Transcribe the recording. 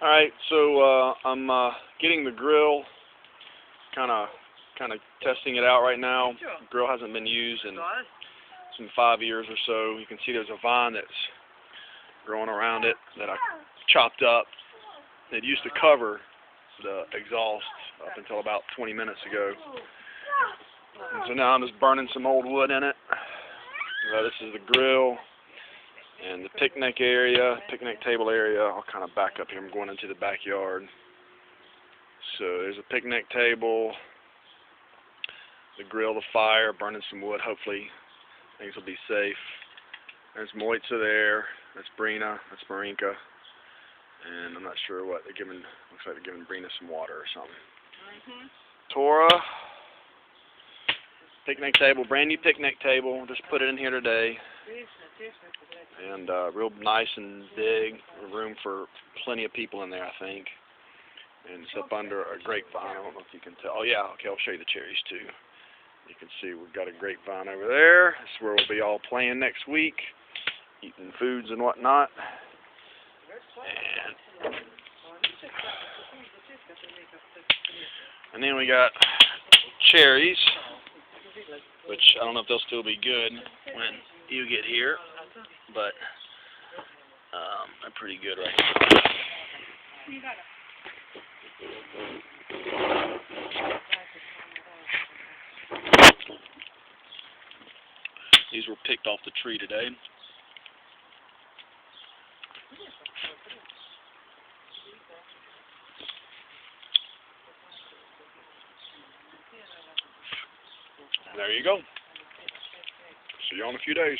Alright, so I'm getting the grill, kind of testing it out right now. The grill hasn't been used in 5 years or so. You can see there's a vine that's growing around it that I chopped up. It used to cover the exhaust up until about 20 minutes ago. And so now I'm just burning some old wood in it. This is the grill and the picnic table area. I'll kind of back up here. I'm going into the backyard. So there's a picnic table, the grill, the fire, burning some wood. Hopefully things will be safe. There's Moitza there. That's Brina. That's Marinka. And I'm not sure what they're giving. Looks like they're giving Brina some water or something. Tora. Picnic table, brand new picnic table. Just put it in here today. And real nice and big. Room for plenty of people in there, I think. And it's up under a grapevine. I don't know if you can tell. Oh yeah, okay, I'll show you the cherries too. You can see we've got a grapevine over there. This is where we'll be all playing next week, eating foods and whatnot. And then we got cherries, which I don't know if they'll still be good when you get here, but they're pretty good right now. These were picked off the tree today. There you go. See you in a few days.